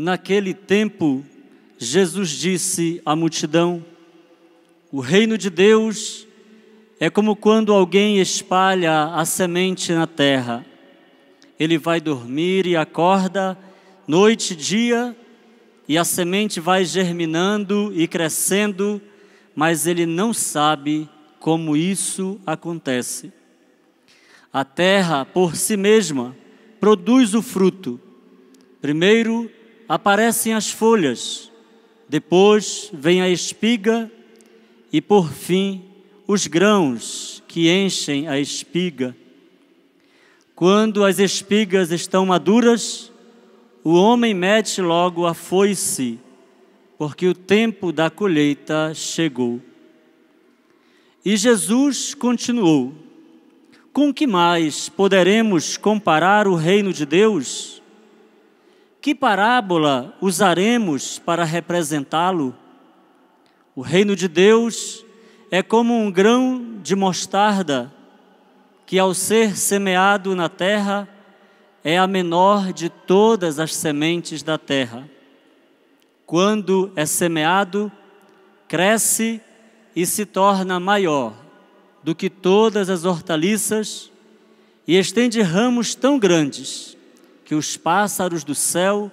Naquele tempo, Jesus disse à multidão: o reino de Deus é como quando alguém espalha a semente na terra. Ele vai dormir e acorda noite e dia, e a semente vai germinando e crescendo, mas ele não sabe como isso acontece. A terra, por si mesma, produz o fruto. Primeiro aparecem as folhas, depois vem a espiga e, por fim, os grãos que enchem a espiga. Quando as espigas estão maduras, o homem mete logo a foice, porque o tempo da colheita chegou. E Jesus continuou: com que mais poderemos comparar o reino de Deus? Que parábola usaremos para representá-lo? O reino de Deus é como um grão de mostarda, que ao ser semeado na terra, é a menor de todas as sementes da terra. Quando é semeado, cresce e se torna maior do que todas as hortaliças e estende ramos tão grandes que os pássaros do céu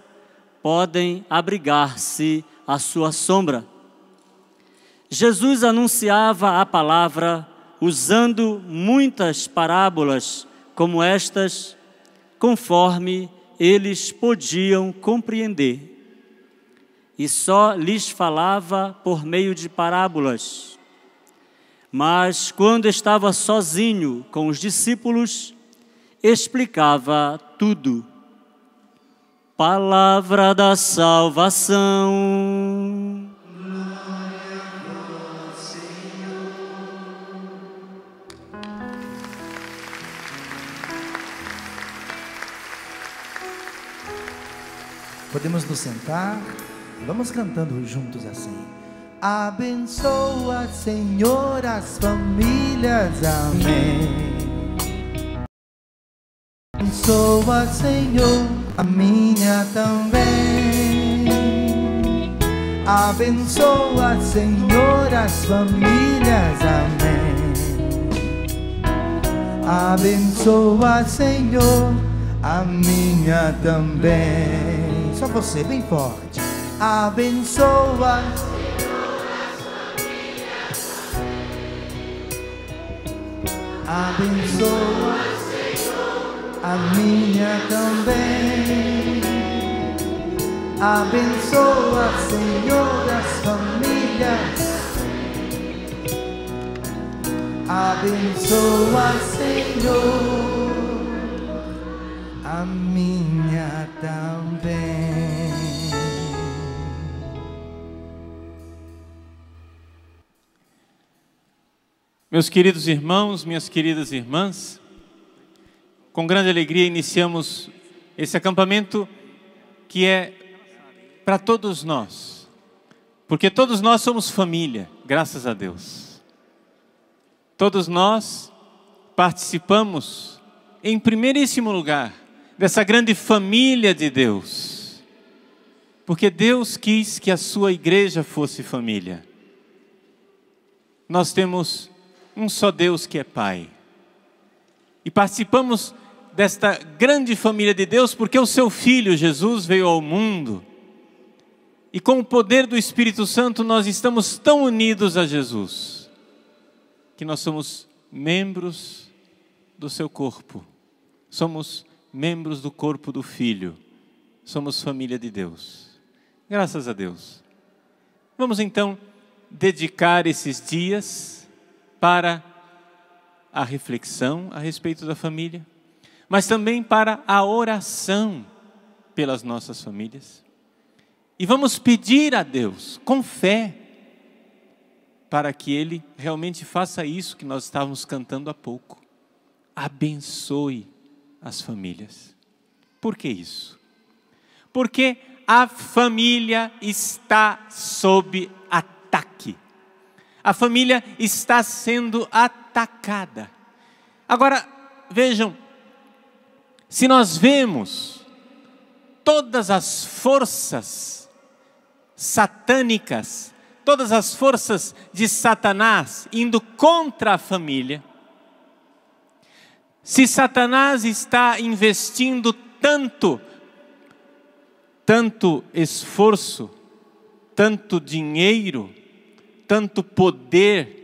podem abrigar-se à sua sombra. Jesus anunciava a palavra usando muitas parábolas como estas, conforme eles podiam compreender. E só lhes falava por meio de parábolas. Mas quando estava sozinho com os discípulos, explicava tudo. Palavra da salvação. Podemos nos sentar, vamos cantando juntos assim. Abençoa, Senhor, as famílias, amém. Abençoa, Senhor, a minha também. Abençoa, Senhor, as famílias, amém. Abençoa, Senhor, a minha também. Só você, bem forte. Abençoa, Senhor, as famílias. Abençoa, Senhor, a minha também. Abençoa, Senhor, as famílias. Abençoa, Senhor, a minha também. Meus queridos irmãos, minhas queridas irmãs, com grande alegria iniciamos esse acampamento que é para todos nós, porque todos nós somos família, graças a Deus. Todos nós participamos, em primeiríssimo lugar, dessa grande família de Deus, porque Deus quis que a sua igreja fosse família. Nós temos um só Deus que é Pai, e participamos desta grande família de Deus porque o seu Filho Jesus veio ao mundo, e com o poder do Espírito Santo nós estamos tão unidos a Jesus, que nós somos membros do seu corpo, somos membros do corpo do Filho, somos família de Deus, graças a Deus. Vamos então dedicar esses dias para a reflexão a respeito da família, mas também para a oração pelas nossas famílias. E vamos pedir a Deus, com fé, para que Ele realmente faça isso que nós estávamos cantando há pouco. Abençoe as famílias. Por que isso? Porque a família está sob ataque. A família está sendo atacada. Agora, vejam, se nós vemos todas as forças satânicas, todas as forças de Satanás indo contra a família, se Satanás está investindo tanto esforço, tanto dinheiro, tanto poder,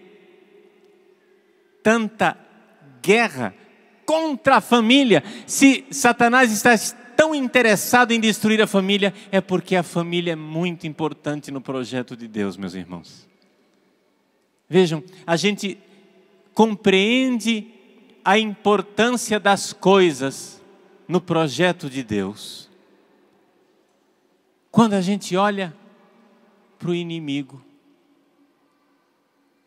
tanta guerra contra a família, se Satanás está tão interessado em destruir a família, é porque a família é muito importante no projeto de Deus, meus irmãos. Vejam, a gente compreende a importância das coisas no projeto de Deus quando a gente olha para o inimigo.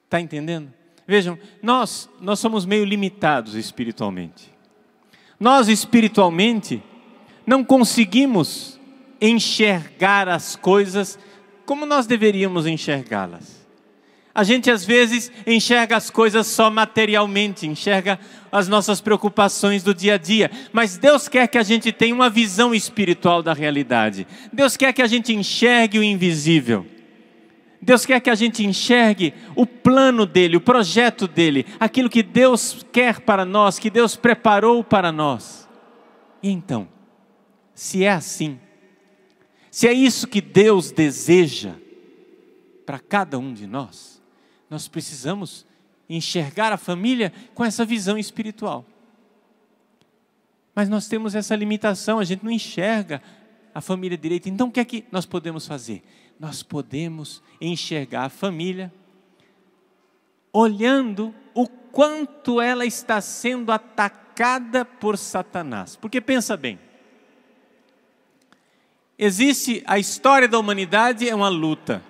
Está entendendo? Vejam, nós somos meio limitados espiritualmente. Nós espiritualmente não conseguimos enxergar as coisas como nós deveríamos enxergá-las. A gente às vezes enxerga as coisas só materialmente, enxerga as nossas preocupações do dia a dia. Mas Deus quer que a gente tenha uma visão espiritual da realidade. Deus quer que a gente enxergue o invisível. Deus quer que a gente enxergue o plano dEle, o projeto dEle, aquilo que Deus quer para nós, que Deus preparou para nós. E então, se é assim, se é isso que Deus deseja para cada um de nós, nós precisamos enxergar a família com essa visão espiritual. Mas nós temos essa limitação, a gente não enxerga a família direito. Então o que é que nós podemos fazer? Nós podemos enxergar a família olhando o quanto ela está sendo atacada por Satanás. Porque pensa bem, existe a história da humanidade, é uma luta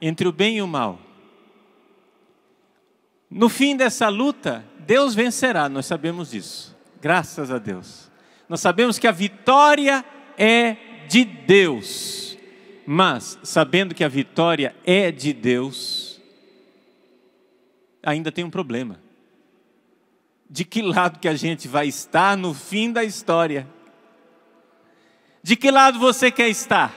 entre o bem e o mal. No fim dessa luta, Deus vencerá, nós sabemos disso, graças a Deus. Nós sabemos que a vitória é de Deus, mas sabendo que a vitória é de Deus, ainda tem um problema. De que lado que a gente vai estar no fim da história? De que lado você quer estar?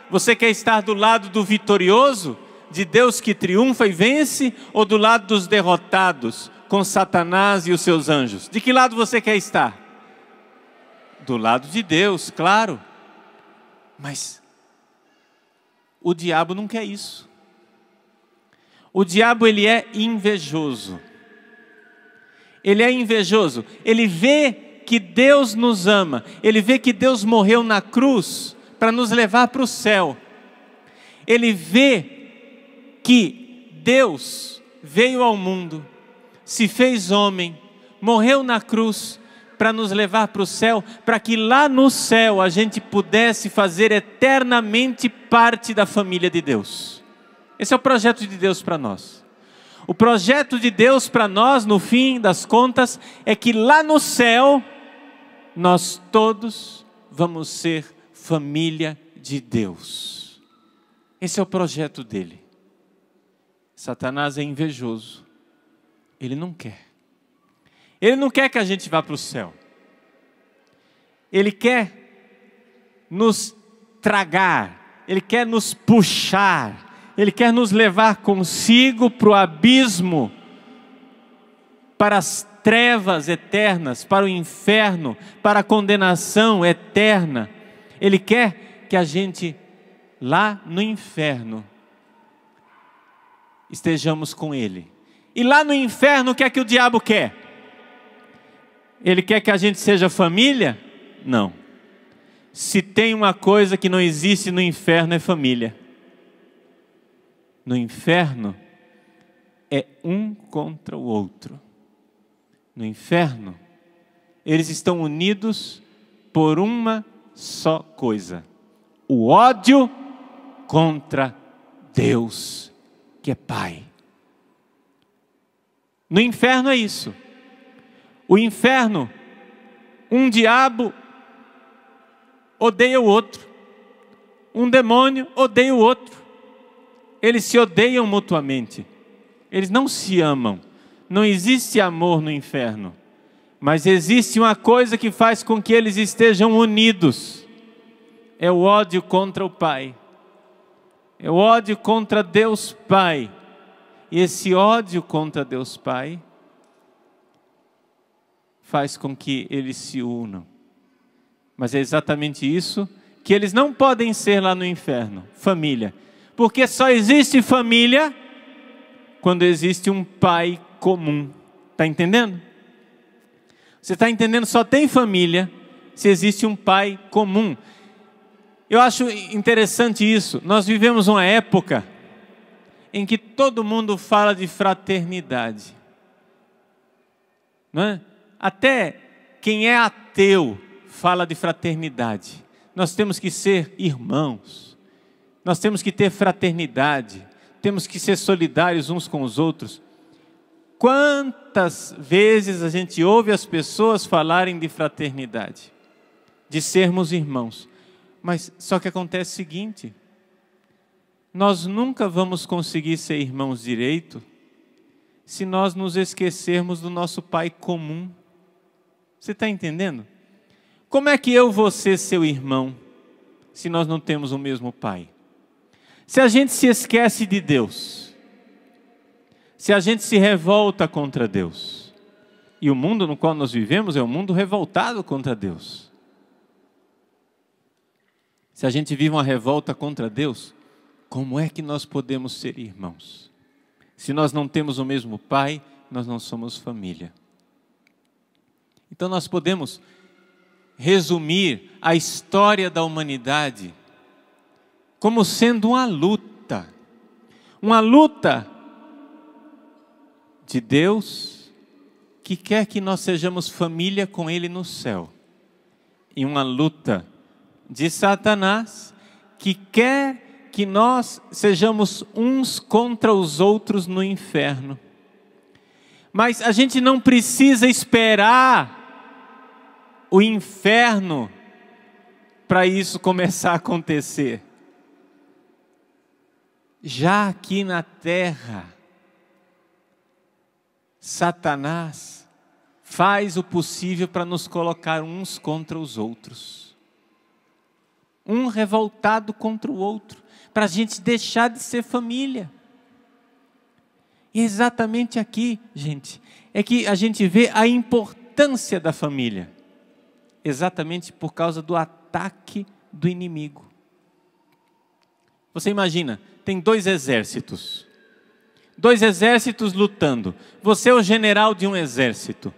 Você quer estar do lado do vitorioso, de Deus que triunfa e vence, ou do lado dos derrotados, com Satanás e os seus anjos? De que lado você quer estar? Do lado de Deus, claro. Mas o diabo não quer isso. O diabo, ele é invejoso. Ele é invejoso. Ele vê que Deus nos ama. Ele vê que Deus morreu na cruz para nos levar para o céu. Ele vê que Deus veio ao mundo, se fez homem, morreu na cruz para nos levar para o céu, para que lá no céu a gente pudesse fazer eternamente parte da família de Deus. Esse é o projeto de Deus para nós. O projeto de Deus para nós, no fim das contas, é que lá no céu nós todos vamos ser família de Deus. Esse é o projeto dele. Satanás é invejoso. Ele não quer. Ele não quer que a gente vá para o céu. Ele quer nos tragar. Ele quer nos puxar. Ele quer nos levar consigo para o abismo, para as trevas eternas, para o inferno, para a condenação eterna. Ele quer que a gente, lá no inferno, estejamos com Ele. E lá no inferno, o que é que o diabo quer? Ele quer que a gente seja família? Não. Se tem uma coisa que não existe no inferno, é família. No inferno, é um contra o outro. No inferno, eles estão unidos por uma só coisa: o ódio contra Deus, que é Pai. No inferno é isso. O inferno, um diabo odeia o outro, um demônio odeia o outro. Eles se odeiam mutuamente. Eles não se amam. Não existe amor no inferno. Mas existe uma coisa que faz com que eles estejam unidos. é o ódio contra o Pai. É o ódio contra Deus Pai. E esse ódio contra Deus Pai faz com que eles se unam. Mas é exatamente isso que eles não podem ser lá no inferno, família. Porque só existe família quando existe um pai comum. Está entendendo? Você está entendendo? Só tem família se existe um pai comum. Eu acho interessante isso. Nós vivemos uma época em que todo mundo fala de fraternidade. Não é? Até quem é ateu fala de fraternidade. Nós temos que ser irmãos. Nós temos que ter fraternidade. Temos que ser solidários uns com os outros. Quantas vezes a gente ouve as pessoas falarem de fraternidade, de sermos irmãos. Mas só que acontece o seguinte: nós nunca vamos conseguir ser irmãos direito se nós nos esquecermos do nosso Pai comum. Você está entendendo? Como é que eu vou ser seu irmão se nós não temos o mesmo Pai? Se a gente se esquece de Deus, se a gente se revolta contra Deus, e o mundo no qual nós vivemos é um mundo revoltado contra Deus. Se a gente vive uma revolta contra Deus, como é que nós podemos ser irmãos? Se nós não temos o mesmo Pai, nós não somos família. Então nós podemos resumir a história da humanidade como sendo uma luta de Deus que quer que nós sejamos família com Ele no céu, e uma luta de Satanás que quer que nós sejamos uns contra os outros no inferno. Mas a gente não precisa esperar o inferno para isso começar a acontecer. Já aqui na terra, Satanás faz o possível para nos colocar uns contra os outros. Um revoltado contra o outro, para a gente deixar de ser família. E exatamente aqui, gente, é que a gente vê a importância da família. Exatamente por causa do ataque do inimigo. Você imagina, tem dois exércitos lutando. Você é o general de um exército.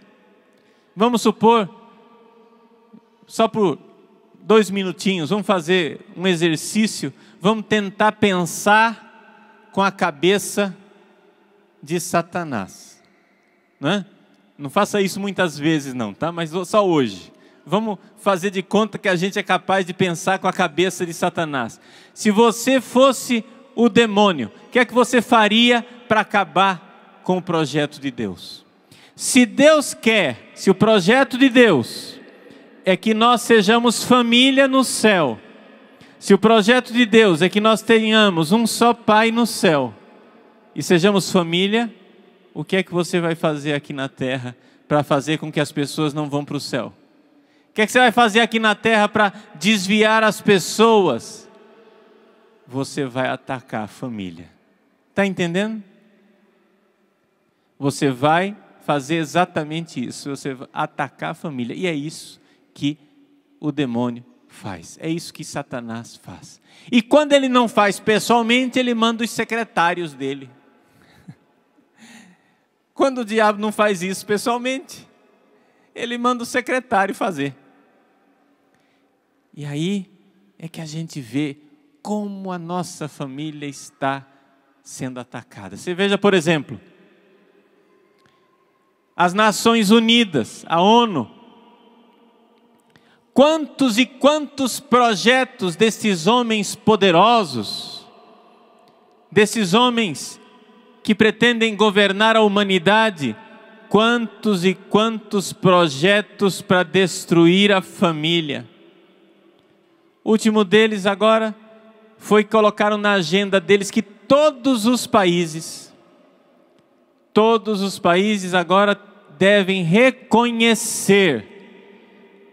Vamos supor, só por 2 minutinhos, vamos fazer um exercício, vamos tentar pensar com a cabeça de Satanás. Não faça isso muitas vezes não, tá? Mas só hoje. Vamos fazer de conta que a gente é capaz de pensar com a cabeça de Satanás. Se você fosse o demônio, o que é que você faria para acabar com o projeto de Deus? Se Deus quer, se o projeto de Deus é que nós sejamos família no céu, se o projeto de Deus é que nós tenhamos um só Pai no céu e sejamos família, o que é que você vai fazer aqui na terra para fazer com que as pessoas não vão para o céu? O que é que você vai fazer aqui na terra para desviar as pessoas? Você vai atacar a família. Está entendendo? Você vai fazer exatamente isso. Você vai atacar a família. E é isso que o demônio faz. É isso que Satanás faz. E quando ele não faz pessoalmente, ele manda os secretários dele. Quando o diabo não faz isso pessoalmente, ele manda o secretário fazer. E aí é que a gente vê como a nossa família está sendo atacada. Você veja, por exemplo, as Nações Unidas, a ONU. Quantos e quantos projetos desses homens poderosos, desses homens que pretendem governar a humanidade, quantos e quantos projetos para destruir a família. O último deles agora foi que colocaram na agenda deles que todos os países agora devem reconhecer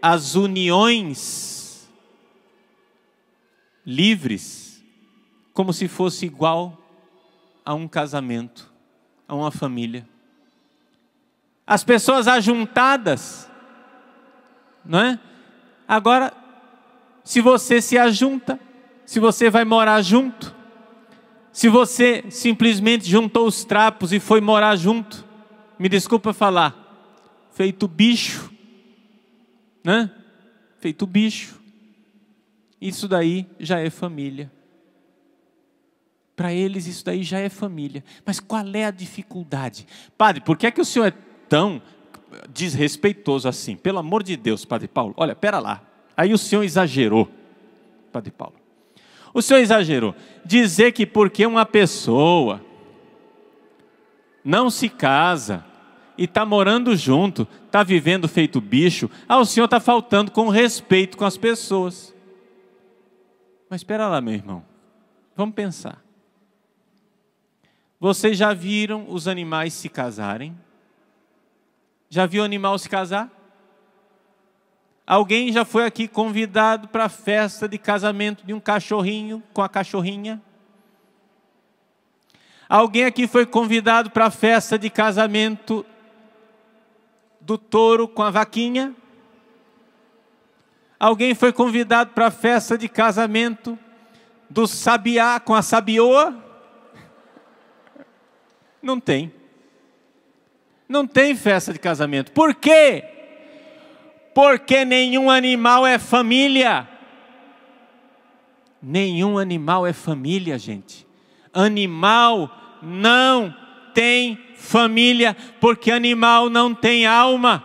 as uniões livres, como se fosse igual a um casamento, a uma família. As pessoas ajuntadas, não é? Agora, se você se ajunta, se você vai morar junto, se você simplesmente juntou os trapos e foi morar junto, me desculpa falar, feito bicho, né? Feito bicho. Isso daí já é família. Para eles isso daí já é família. Mas qual é a dificuldade? Padre, por que é que o senhor é tão desrespeitoso assim? Pelo amor de Deus, Padre Paulo. Olha, pera lá. Aí o senhor exagerou, Padre Paulo. O senhor exagerou. Dizer que porque uma pessoa não se casa e está morando junto, está vivendo feito bicho, o senhor está faltando com respeito com as pessoas. Mas espera lá, meu irmão. Vamos pensar. Vocês já viram os animais se casarem? Já viu o animal se casar? Alguém já foi aqui convidado para a festa de casamento de um cachorrinho com a cachorrinha? Alguém aqui foi convidado para a festa de casamento do touro com a vaquinha? Alguém foi convidado para a festa de casamento do sabiá com a sabioa? Não tem. Não tem festa de casamento. Por quê? Porque nenhum animal é família. Nenhum animal é família, gente. Animal não tem família, porque animal não tem alma.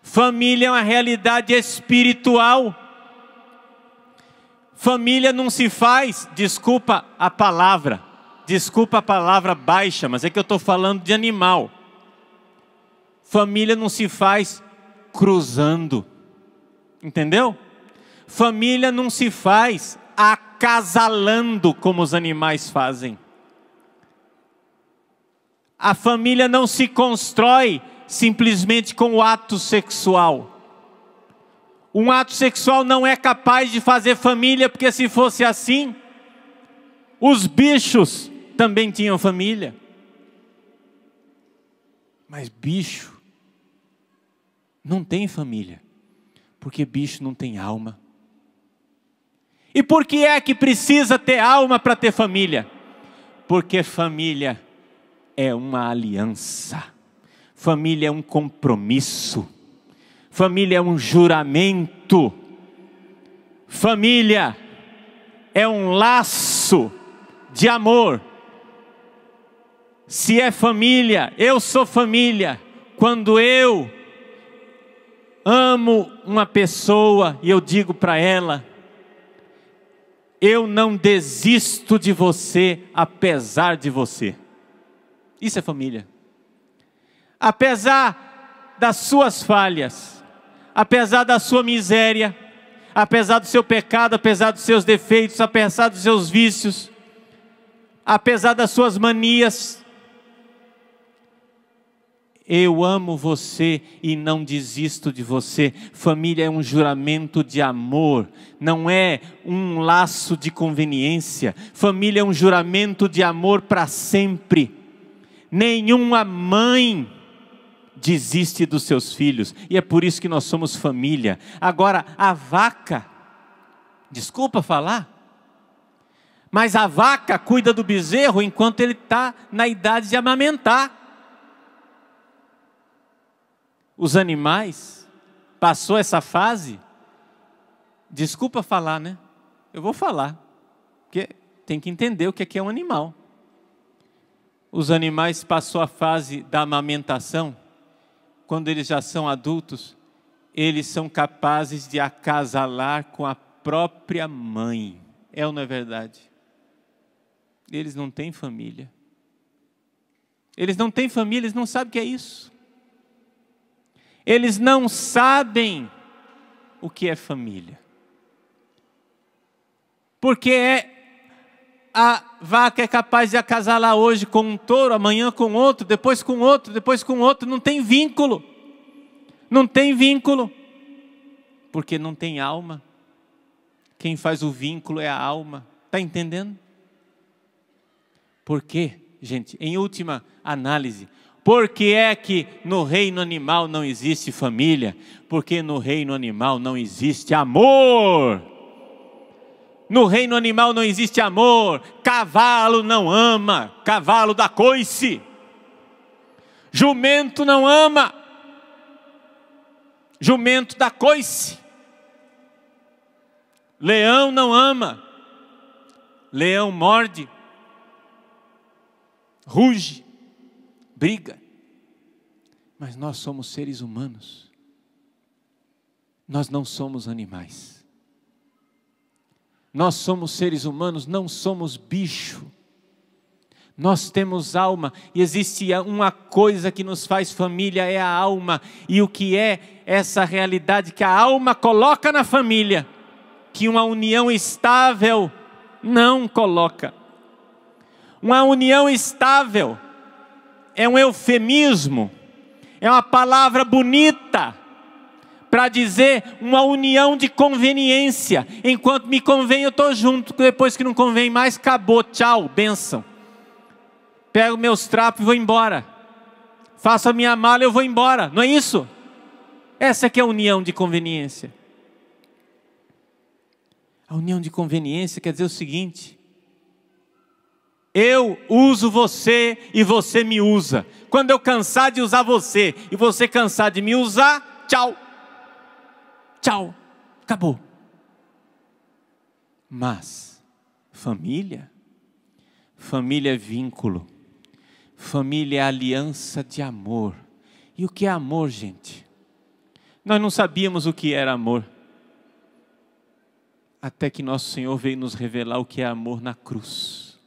Família é uma realidade espiritual. Família não se faz, desculpa a palavra baixa, mas é que eu estou falando de animal. Família não se faz cruzando, entendeu? Família não se faz acasalando como os animais fazem. A família não se constrói simplesmente com o ato sexual. Um ato sexual não é capaz de fazer família, porque se fosse assim, os bichos também tinham família. Mas bicho não tem família, porque bicho não tem alma. E por que é que precisa ter alma para ter família? Porque família é uma aliança. Família é um compromisso. Família é um juramento. Família é um laço de amor. Se é família, eu sou família, quando eu amo uma pessoa e eu digo para ela: eu não desisto de você apesar de você. Isso é família. Apesar das suas falhas, apesar da sua miséria, apesar do seu pecado, apesar dos seus defeitos, apesar dos seus vícios, apesar das suas manias, eu amo você e não desisto de você. Família é um juramento de amor, não é um laço de conveniência. Família é um juramento de amor para sempre. Nenhuma mãe desiste dos seus filhos, e é por isso que nós somos família. Agora, a vaca, desculpa falar, mas a vaca cuida do bezerro enquanto ele está na idade de amamentar. Os animais, passou essa fase, desculpa falar, né? Eu vou falar, porque tem que entender o que é um animal. Os animais passou a fase da amamentação. Quando eles já são adultos, eles são capazes de acasalar com a própria mãe. É ou não é verdade? Eles não têm família. Eles não têm família, eles não sabem o que é isso. Eles não sabem o que é família. Porque a vaca é capaz de acasalar hoje com um touro, amanhã com outro, depois com outro, depois com outro. Não tem vínculo. Não tem vínculo. Porque não tem alma. Quem faz o vínculo é a alma. Está entendendo? Por quê, gente? Em última análise, por que é que no reino animal não existe família? Porque no reino animal não existe amor. No reino animal não existe amor. Cavalo não ama, cavalo dá coice. Jumento não ama, jumento dá coice. Leão não ama, leão morde, ruge, briga. Mas nós somos seres humanos. Nós não somos animais. Nós somos seres humanos, não somos bicho. Nós temos alma, e existe uma coisa que nos faz família, é a alma. E o que é essa realidade que a alma coloca na família, que uma união estável não coloca. Uma união estável é um eufemismo, é uma palavra bonita para dizer uma união de conveniência. Enquanto me convém eu estou junto, depois que não convém mais, acabou, tchau, bênção. Pego meus trapos e vou embora. Faço a minha mala e eu vou embora. Não é isso? Essa que é a união de conveniência. A união de conveniência quer dizer o seguinte: eu uso você e você me usa. Quando eu cansar de usar você e você cansar de me usar, tchau. Tchau. Acabou. Mas família é vínculo. Família é aliança de amor. E o que é amor, gente? Nós não sabíamos o que era amor, até que nosso Senhor veio nos revelar o que é amor na cruz.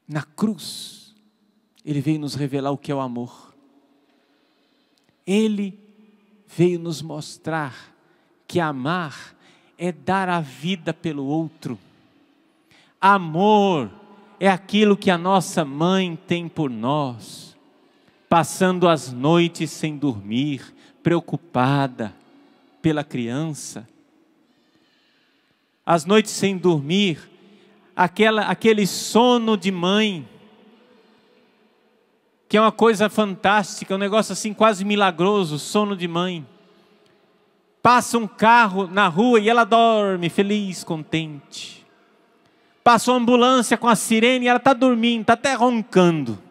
Na cruz, Ele veio nos revelar o que é o amor. Ele veio nos mostrar que amar é dar a vida pelo outro. Amor é aquilo que a nossa mãe tem por nós, passando as noites sem dormir, preocupada pela criança. As noites sem dormir, aquele sono de mãe, que é uma coisa fantástica, um negócio assim quase milagroso, sono de mãe. Passa um carro na rua e ela dorme, feliz, contente. Passa uma ambulância com a sirene e ela está dormindo, está até roncando.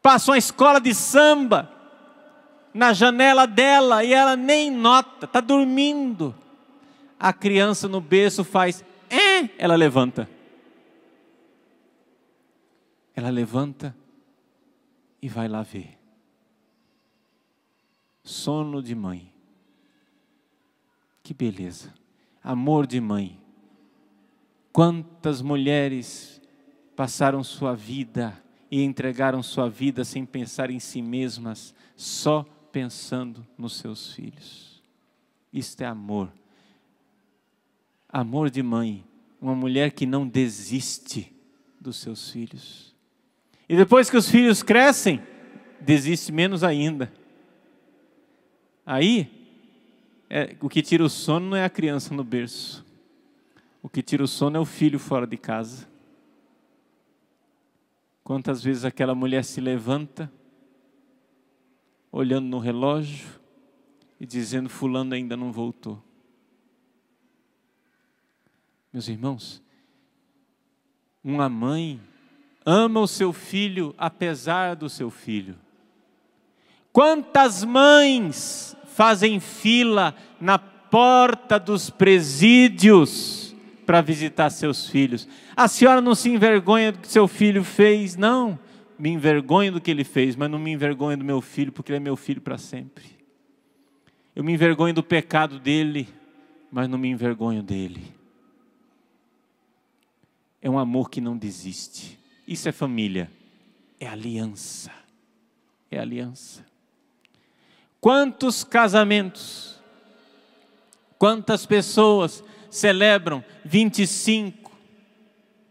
Passa uma escola de samba na janela dela e ela nem nota, está dormindo. A criança no berço faz, ela levanta. Ela levanta e vai lá ver. Sono de mãe. Que beleza. Amor de mãe. Quantas mulheres passaram sua vida e entregaram sua vida sem pensar em si mesmas, só pensando nos seus filhos. Isto é amor. Amor de mãe. Uma mulher que não desiste dos seus filhos. E depois que os filhos crescem, desiste menos ainda. Aí, o que tira o sono não é a criança no berço. O que tira o sono é o filho fora de casa. Quantas vezes aquela mulher se levanta, olhando no relógio e dizendo, fulano ainda não voltou. Meus irmãos, uma mãe ama o seu filho apesar do seu filho. Quantas mães fazem fila na porta dos presídios para visitar seus filhos? A senhora não se envergonha do que seu filho fez? Não, me envergonho do que ele fez, mas não me envergonho do meu filho, porque ele é meu filho para sempre. Eu me envergonho do pecado dele, mas não me envergonho dele. É um amor que não desiste. Isso é família, é aliança. É aliança. Quantos casamentos, quantas pessoas celebram 25,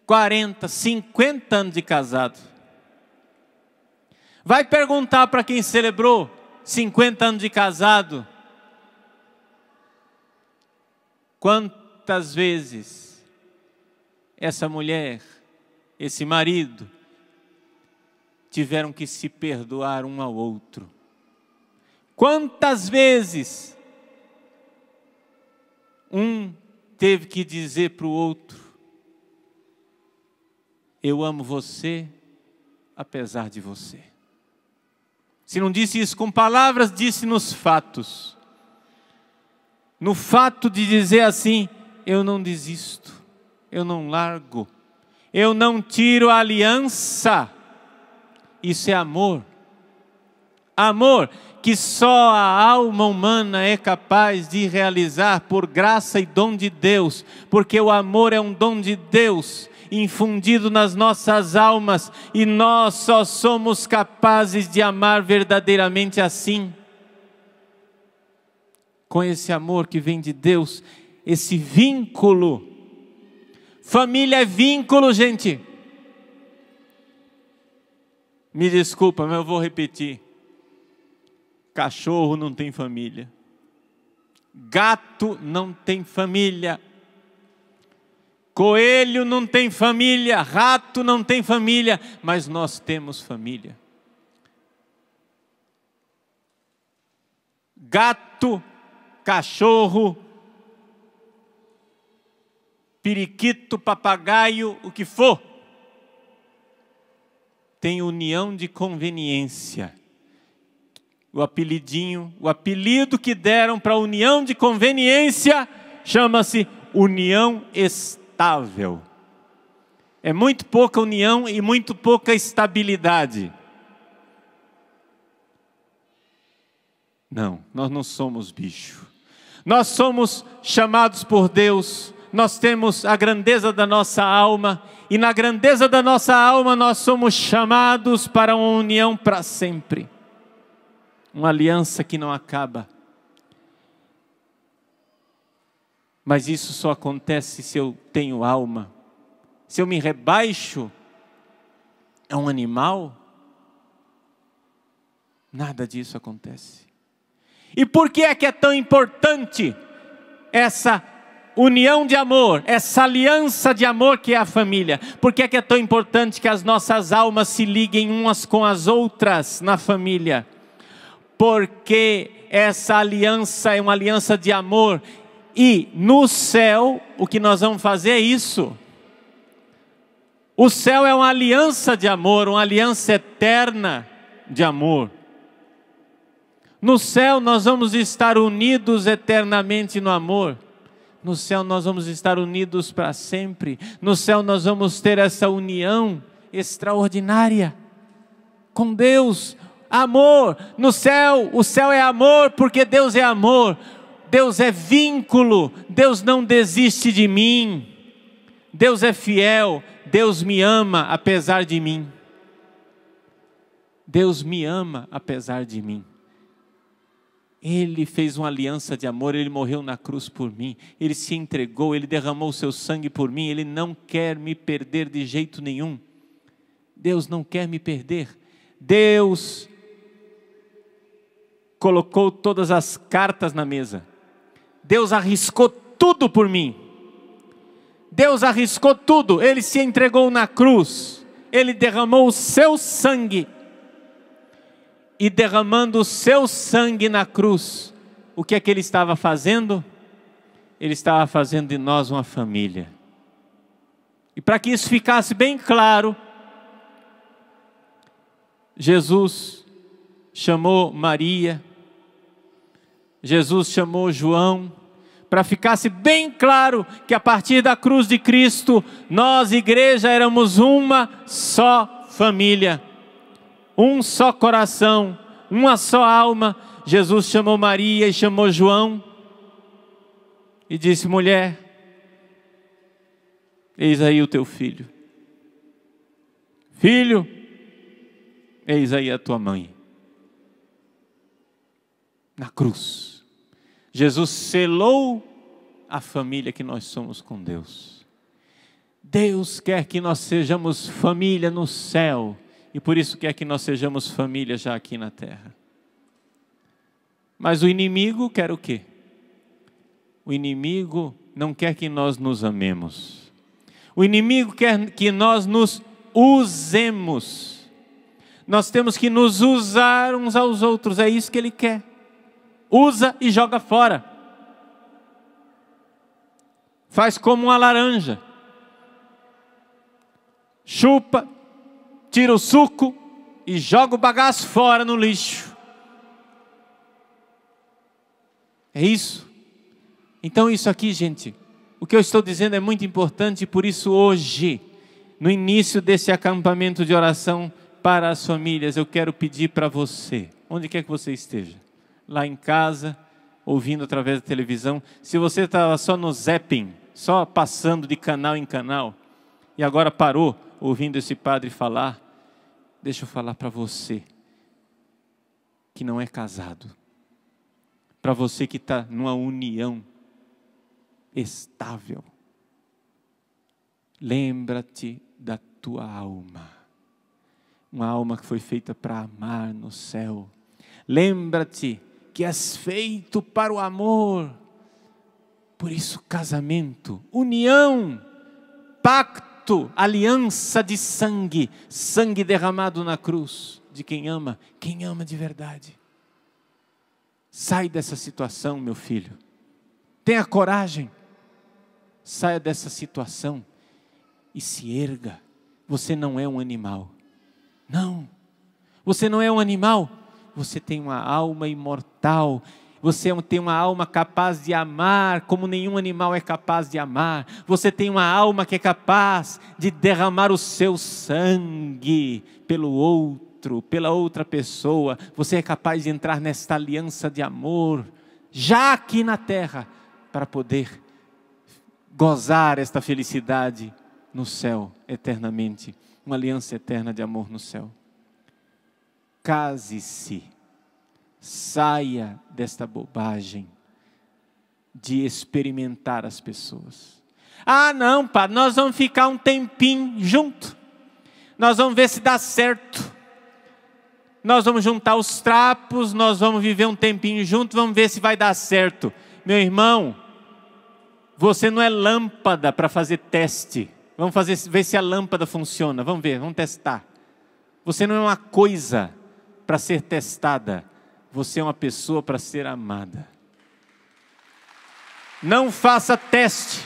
40, 50 anos de casado? Vai perguntar para quem celebrou 50 anos de casado, Quantas vezes essa mulher, esse marido, tiveram que se perdoar um ao outro? Quantas vezes um teve que dizer para o outro: eu amo você apesar de você. Se não disse isso com palavras, disse nos fatos. No fato de dizer assim: eu não desisto, eu não largo, eu não tiro a aliança. Isso é amor. Amor que só a alma humana é capaz de realizar por graça e dom de Deus, porque o amor é um dom de Deus infundido nas nossas almas, e nós só somos capazes de amar verdadeiramente assim, com esse amor que vem de Deus, esse vínculo. Família é vínculo, gente. Me desculpa, mas eu vou repetir. Cachorro não tem família. Gato não tem família. Coelho não tem família. Rato não tem família. Mas nós temos família. Gato, cachorro, periquito, papagaio, o que for, tem união de conveniência. O apelido que deram para a união de conveniência chama-se união estável. É muito pouca união e muito pouca estabilidade. Não, nós não somos bicho. Nós somos chamados por Deus, nós temos a grandeza da nossa alma, e na grandeza da nossa alma nós somos chamados para uma união para sempre. Uma aliança que não acaba. Mas isso só acontece se eu tenho alma. Se eu me rebaixo a um animal, nada disso acontece. E por que é tão importante essa união de amor, essa aliança de amor que é a família? Por que é tão importante que as nossas almas se liguem umas com as outras na família? Porque essa aliança é uma aliança de amor, e no céu o que nós vamos fazer é isso. O céu é uma aliança de amor, uma aliança eterna de amor. No céu nós vamos estar unidos eternamente no amor. No céu nós vamos estar unidos para sempre. No céu nós vamos ter essa união extraordinária com Deus. Amor, no céu, o céu é amor, porque Deus é amor. Deus é vínculo, Deus não desiste de mim. Deus é fiel, Deus me ama apesar de mim. Deus me ama apesar de mim. Ele fez uma aliança de amor, Ele morreu na cruz por mim, Ele se entregou, Ele derramou o seu sangue por mim, Ele não quer me perder de jeito nenhum. Deus não quer me perder. Deus colocou todas as cartas na mesa. Deus arriscou tudo por mim. Deus arriscou tudo. Ele se entregou na cruz. Ele derramou o seu sangue. E derramando o seu sangue na cruz, o que é que Ele estava fazendo? Ele estava fazendo de nós uma família. E para que isso ficasse bem claro, Jesus chamou Maria, Jesus chamou João, para ficasse bem claro que a partir da cruz de Cristo, nós, igreja, éramos uma só família, um só coração, uma só alma. Jesus chamou Maria e chamou João e disse: mulher, eis aí o teu filho. Filho, eis aí a tua mãe. Na cruz, Jesus selou a família que nós somos com Deus. Deus quer que nós sejamos família no céu, e por isso quer que nós sejamos família já aqui na terra. Mas o inimigo quer o quê? O inimigo não quer que nós nos amemos. O inimigo quer que nós nos usemos. Nós temos que nos usar uns aos outros, é isso que ele quer. Usa e joga fora. Faz como uma laranja. Chupa, tira o suco e joga o bagaço fora no lixo. É isso. Então isso aqui, gente, o que eu estou dizendo é muito importante, por isso hoje, no início desse acampamento de oração para as famílias, eu quero pedir para você, onde quer que você esteja, lá em casa, ouvindo através da televisão, se você estava só no zapping, só passando de canal em canal, e agora parou ouvindo esse padre falar, deixa eu falar para você, que não é casado, para você que está numa união estável, lembra-te da tua alma, uma alma que foi feita para amar no céu. Lembra-te que és feito para o amor. Por isso casamento, união, pacto, aliança de sangue, sangue derramado na cruz de quem ama de verdade. Sai dessa situação, meu filho, tenha coragem, saia dessa situação e se erga. Você não é um animal. Não, você não é um animal. Você tem uma alma imortal. Você tem uma alma capaz de amar como nenhum animal é capaz de amar. Você tem uma alma que é capaz de derramar o seu sangue pelo outro, pela outra pessoa. Você é capaz de entrar nesta aliança de amor, já aqui na terra, para poder gozar esta felicidade no céu eternamente, uma aliança eterna de amor no céu. Case-se, saia desta bobagem de experimentar as pessoas. Ah não, padre, nós vamos ficar um tempinho junto, nós vamos ver se dá certo, nós vamos juntar os trapos, nós vamos viver um tempinho junto, vamos ver se vai dar certo. Meu irmão, você não é lâmpada para fazer teste. Vamos ver se a lâmpada funciona. Vamos ver, vamos testar. Você não é uma coisa para ser testada. Você é uma pessoa para ser amada. Não faça teste.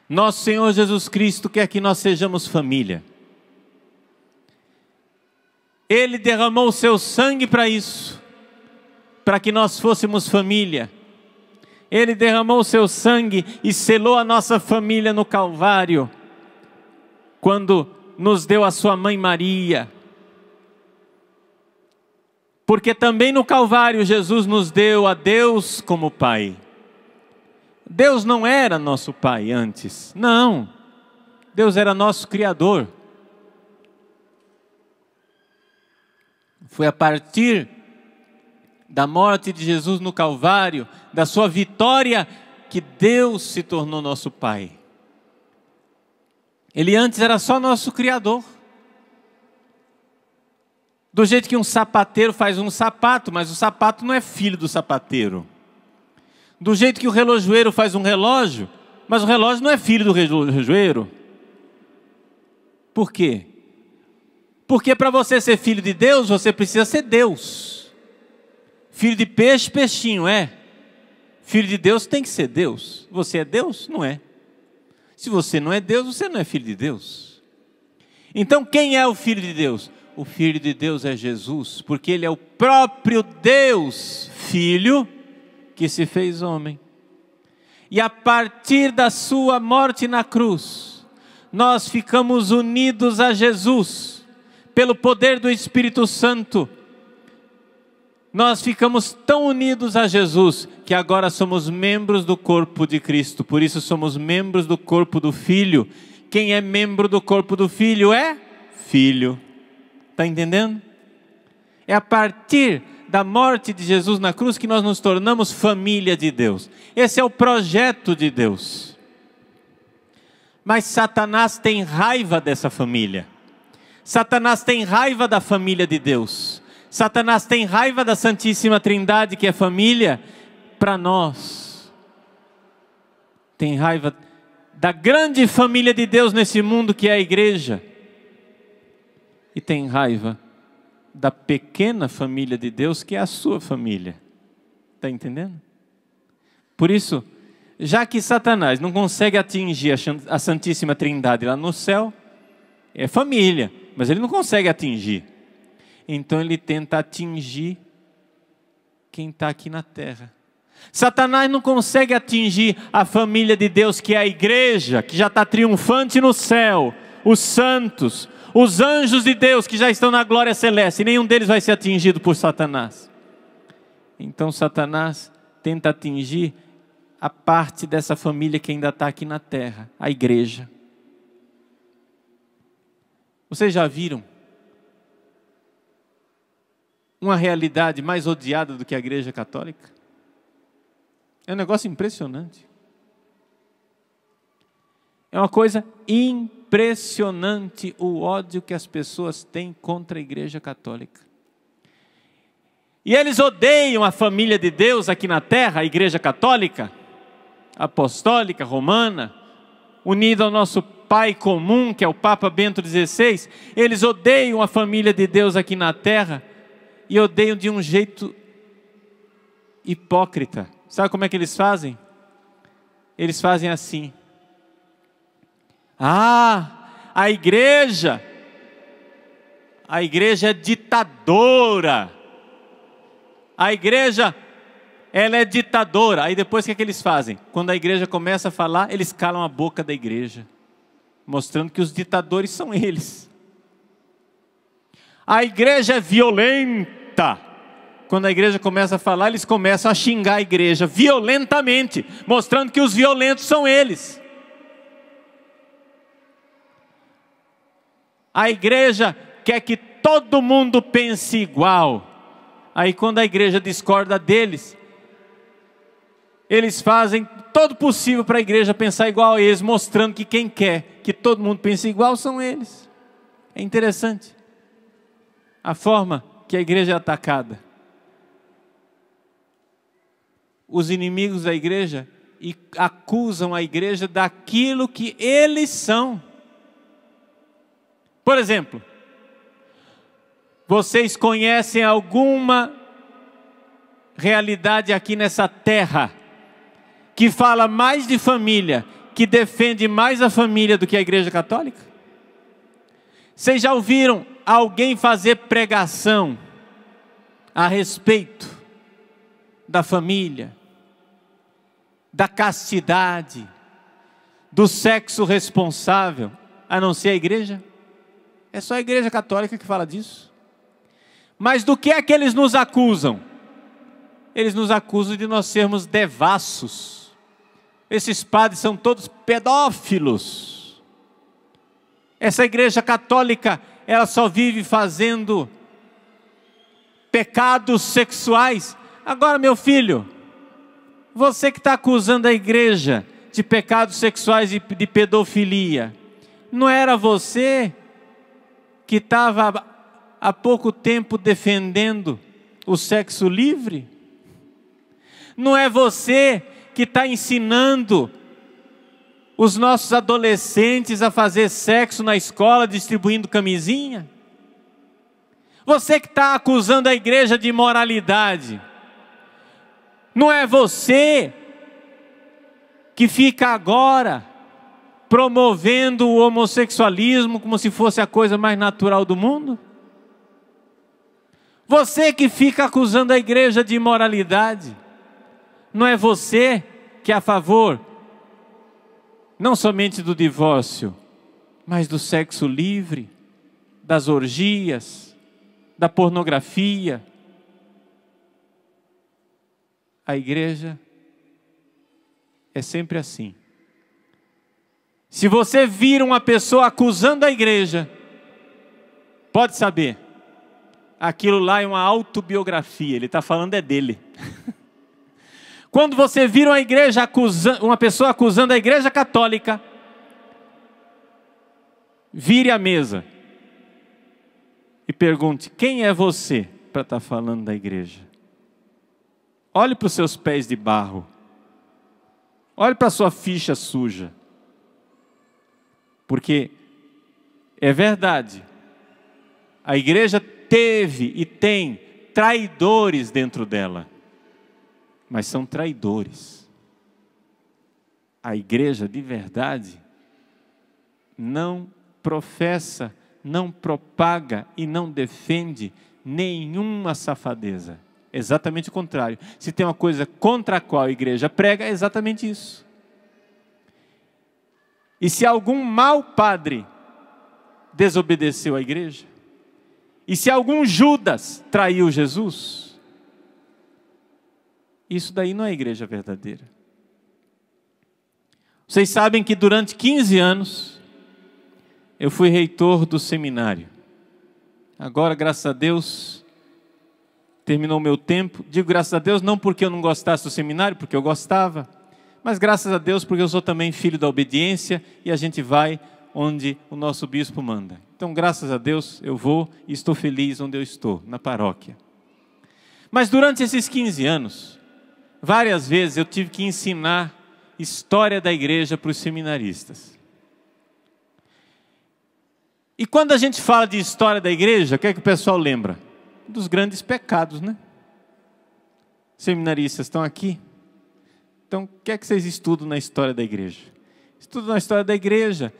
Nosso Senhor Jesus Cristo quer que nós sejamos família. Ele derramou o seu sangue para isso, para que nós fôssemos família. Ele derramou o seu sangue e selou a nossa família no Calvário, quando nos deu a sua mãe Maria. Porque também no Calvário Jesus nos deu a Deus como Pai. Deus não era nosso Pai antes, não. Deus era nosso Criador. Foi a partir da morte de Jesus no Calvário, da sua vitória, que Deus se tornou nosso Pai. Ele antes era só nosso Criador. Do jeito que um sapateiro faz um sapato, mas o sapato não é filho do sapateiro. Do jeito que o relojoeiro faz um relógio, mas o relógio não é filho do relojoeiro. Por quê? Porque para você ser filho de Deus, você precisa ser Deus. Filho de peixe, peixinho, é. Filho de Deus tem que ser Deus. Você é Deus? Não é. Se você não é Deus, você não é filho de Deus. Então quem é o filho de Deus? O filho de Deus é Jesus, porque Ele é o próprio Deus, Filho, que se fez homem. E a partir da sua morte na cruz, nós ficamos unidos a Jesus. Pelo poder do Espírito Santo, nós ficamos tão unidos a Jesus, que agora somos membros do corpo de Cristo. Por isso somos membros do corpo do Filho. Quem é membro do corpo do Filho é filho. Está entendendo? É a partir da morte de Jesus na cruz que nós nos tornamos família de Deus. Esse é o projeto de Deus. Mas Satanás tem raiva dessa família. Satanás tem raiva da família de Deus. Satanás tem raiva da Santíssima Trindade, que é família, para nós. Tem raiva da grande família de Deus nesse mundo, que é a igreja. E tem raiva da pequena família de Deus, que é a sua família. Está entendendo? Por isso, já que Satanás não consegue atingir a Santíssima Trindade lá no céu, é família, mas ele não consegue atingir. Então ele tenta atingir quem está aqui na terra. Satanás não consegue atingir a família de Deus, que é a igreja, que já está triunfante no céu, os santos, os anjos de Deus que já estão na glória celeste, e nenhum deles vai ser atingido por Satanás. Então Satanás tenta atingir a parte dessa família que ainda está aqui na terra, a igreja. Vocês já viram uma realidade mais odiada do que a igreja católica? É um negócio impressionante. É uma coisa impressionante o ódio que as pessoas têm contra a igreja católica. E eles odeiam a família de Deus aqui na terra, a igreja católica, apostólica, romana, unida ao nosso Pai comum, que é o Papa Bento XVI. Eles odeiam a família de Deus aqui na terra e odeiam de um jeito hipócrita. Sabe como é que eles fazem? Eles fazem assim: a igreja é ditadora. A igreja, ela é ditadora. Aí depois o que eles fazem? Quando a igreja começa a falar, eles calam a boca da igreja, mostrando que os ditadores são eles. A igreja é violenta. Quando a igreja começa a falar, eles começam a xingar a igreja violentamente, mostrando que os violentos são eles. A igreja quer que todo mundo pense igual. Aí quando a igreja discorda deles, eles fazem todo possível para a igreja pensar igual a eles, mostrando que quem quer que todo mundo pense igual são eles. É interessante a forma que a igreja é atacada. Os inimigos da igreja acusam a igreja daquilo que eles são. Por exemplo, vocês conhecem alguma realidade aqui nessa terra que fala mais de família, que defende mais a família do que a igreja católica? Vocês já ouviram alguém fazer pregação a respeito da família, da castidade, do sexo responsável, a não ser a igreja? É só a igreja católica que fala disso. Mas do que é que eles nos acusam? Eles nos acusam de nós sermos devassos. Esses padres são todos pedófilos. Essa igreja católica, ela só vive fazendo pecados sexuais. Agora, meu filho, você que está acusando a igreja de pecados sexuais e de pedofilia, não era você que estava há pouco tempo defendendo o sexo livre? Não é você que está ensinando os nossos adolescentes a fazer sexo na escola, distribuindo camisinha? Você que está acusando a igreja de imoralidade, não é você que fica agora promovendo o homossexualismo como se fosse a coisa mais natural do mundo? Você que fica acusando a igreja de imoralidade, não é você que é a favor não somente do divórcio, mas do sexo livre, das orgias, da pornografia? A igreja é sempre assim. Se você vir uma pessoa acusando a igreja, pode saber, aquilo lá é uma autobiografia, ele está falando é dele. Quando você vir uma pessoa acusando a igreja católica, vire a mesa e pergunte: quem é você para estar falando da igreja. Olhe para os seus pés de barro. Olhe para a sua ficha suja. Porque é verdade, a igreja teve e tem traidores dentro dela, mas são traidores. A igreja de verdade não professa, não propaga e não defende nenhuma safadeza. Exatamente o contrário. Se tem uma coisa contra a qual a igreja prega, é exatamente isso. E se algum mau padre desobedeceu à igreja, e se algum Judas traiu Jesus, isso daí não é igreja verdadeira. Vocês sabem que durante 15 anos eu fui reitor do seminário. Agora, graças a Deus, terminou o meu tempo. Digo graças a Deus não porque eu não gostasse do seminário, porque eu gostava, mas graças a Deus porque eu sou também filho da obediência e a gente vai onde o nosso bispo manda. Então, graças a Deus, eu vou e estou feliz onde eu estou, na paróquia. Mas durante esses 15 anos, várias vezes eu tive que ensinar história da igreja para os seminaristas. E quando a gente fala de história da igreja, o que é que o pessoal lembra? Dos grandes pecados, né? Seminaristas estão aqui. Então, o que é que vocês estudam na história da igreja? Estudam na história da igreja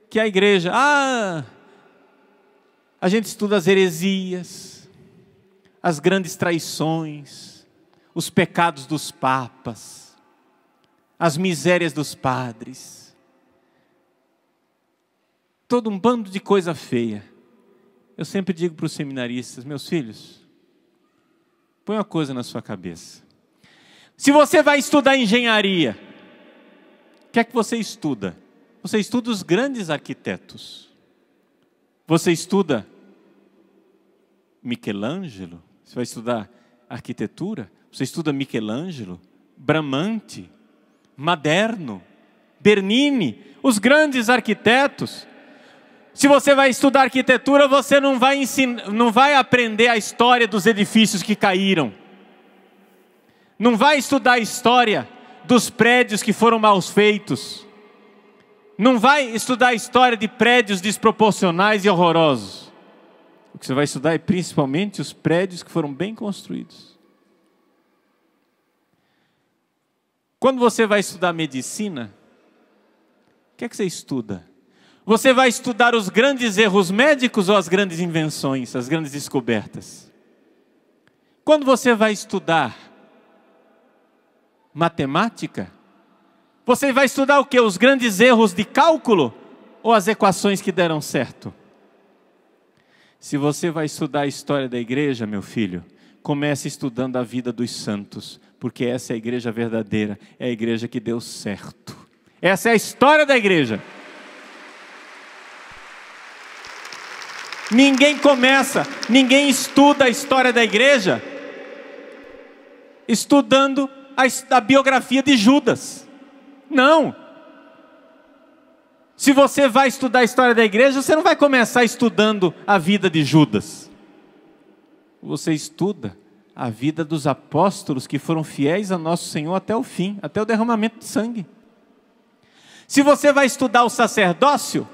que a igreja, a gente estuda as heresias, as grandes traições, os pecados dos papas, as misérias dos padres, todo um bando de coisa feia. Eu sempre digo para os seminaristas, meus filhos, põe uma coisa na sua cabeça. Se você vai estudar engenharia, o que é que você estuda? Você estuda os grandes arquitetos. Você estuda Michelangelo. Você vai estudar arquitetura. Você estuda Michelangelo, Bramante, Maderno, Bernini, os grandes arquitetos. Se você vai estudar arquitetura, você não vai aprender a história dos edifícios que caíram. Não vai estudar a história dos prédios que foram mal feitos. Não vai estudar a história de prédios desproporcionais e horrorosos. O que você vai estudar é principalmente os prédios que foram bem construídos. Quando você vai estudar medicina, o que é que você estuda? Você vai estudar os grandes erros médicos ou as grandes invenções, as grandes descobertas? Quando você vai estudar matemática, você vai estudar o quê? Os grandes erros de cálculo ou as equações que deram certo? Se você vai estudar a história da igreja, meu filho, comece estudando a vida dos santos, porque essa é a igreja verdadeira, é a igreja que deu certo. Essa é a história da igreja. Ninguém estuda a história da igreja estudando a biografia de Judas. Não. Se você vai estudar a história da igreja, você não vai começar estudando a vida de Judas. Você estuda a vida dos apóstolos que foram fiéis a nosso Senhor até o fim, até o derramamento de sangue. Se você vai estudar o sacerdócio,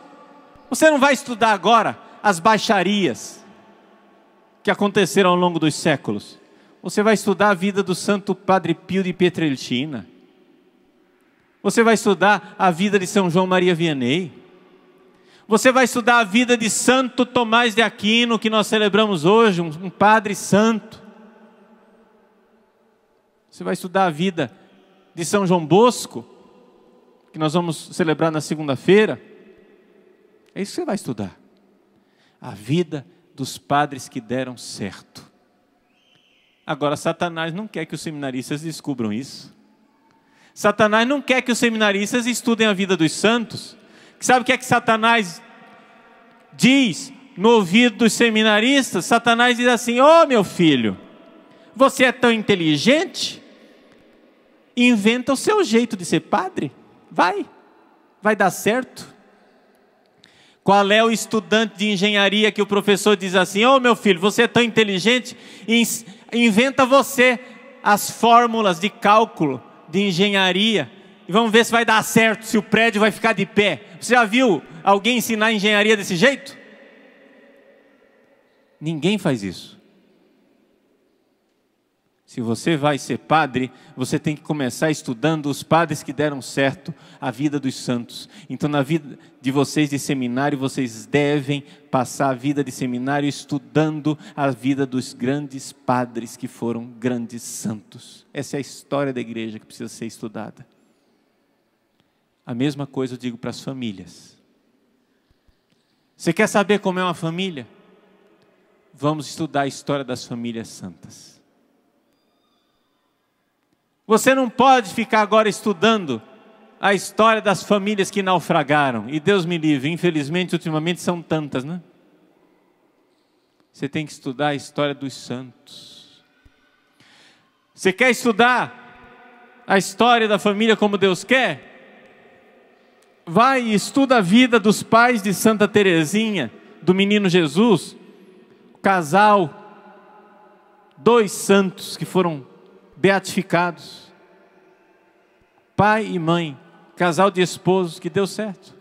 você não vai estudar agora as baixarias que aconteceram ao longo dos séculos. Você vai estudar a vida do Santo Padre Pio de Pietrelcina. Você vai estudar a vida de São João Maria Vianney. Você vai estudar a vida de Santo Tomás de Aquino, que nós celebramos hoje, um padre santo. Você vai estudar a vida de São João Bosco, que nós vamos celebrar na segunda-feira. É isso que você vai estudar. A vida dos padres que deram certo. Agora, Satanás não quer que os seminaristas descubram isso. Satanás não quer que os seminaristas estudem a vida dos santos. Sabe o que é que Satanás diz no ouvido dos seminaristas? Satanás diz assim: ô meu filho, você é tão inteligente, inventa o seu jeito de ser padre, vai dar certo. Qual é o estudante de engenharia que o professor diz assim: ô meu filho, você é tão inteligente, inventa você as fórmulas de cálculo de engenharia e vamos ver se vai dar certo, se o prédio vai ficar de pé. Você já viu alguém ensinar engenharia desse jeito? Ninguém faz isso. Se você vai ser padre, você tem que começar estudando os padres que deram certo, a vida dos santos. Então, na vida de vocês de seminário, vocês devem passar a vida de seminário estudando a vida dos grandes padres que foram grandes santos. Essa é a história da igreja que precisa ser estudada. A mesma coisa eu digo para as famílias. Você quer saber como é uma família? Vamos estudar a história das famílias santas. Você não pode ficar agora estudando a história das famílias que naufragaram. E Deus me livre, infelizmente, ultimamente são tantas, né? Você tem que estudar a história dos santos. Você quer estudar a história da família como Deus quer? Vai e estuda a vida dos pais de Santa Teresinha, do Menino Jesus. O casal, 2 santos que foram beatificados, pai e mãe, casal de esposos que deu certo.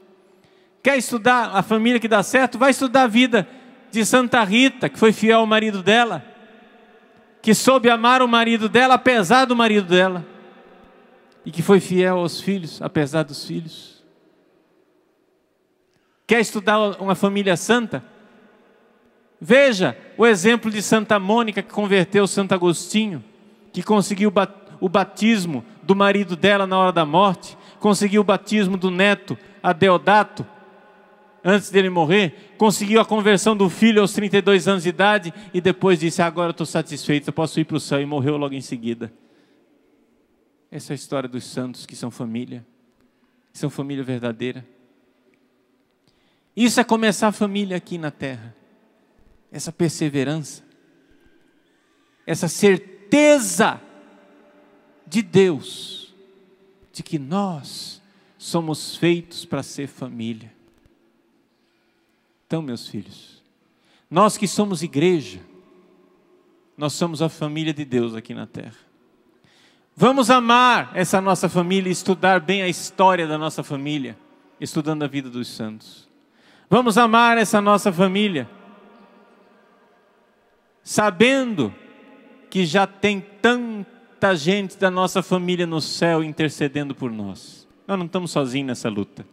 Quer estudar a família que dá certo? Vai estudar a vida de Santa Rita, que foi fiel ao marido dela, que soube amar o marido dela apesar do marido dela, e que foi fiel aos filhos apesar dos filhos. Quer estudar uma família santa? Veja o exemplo de Santa Mônica, que converteu Santo Agostinho, que conseguiu o batismo do marido dela na hora da morte, conseguiu o batismo do neto Adeodato, antes dele morrer, conseguiu a conversão do filho aos 32 anos de idade, e depois disse: agora eu estou satisfeito, eu posso ir para o céu, e morreu logo em seguida. Essa é a história dos santos que são família verdadeira. Isso é começar a família aqui na terra, essa perseverança, essa certeza de Deus, de que nós somos feitos para ser família. Então, meus filhos, nós que somos igreja, nós somos a família de Deus aqui na terra. Vamos amar essa nossa família e estudar bem a história da nossa família, estudando a vida dos santos. Vamos amar essa nossa família, sabendo que já tem tanta gente da nossa família no céu intercedendo por nós. Nós não estamos sozinhos nessa luta.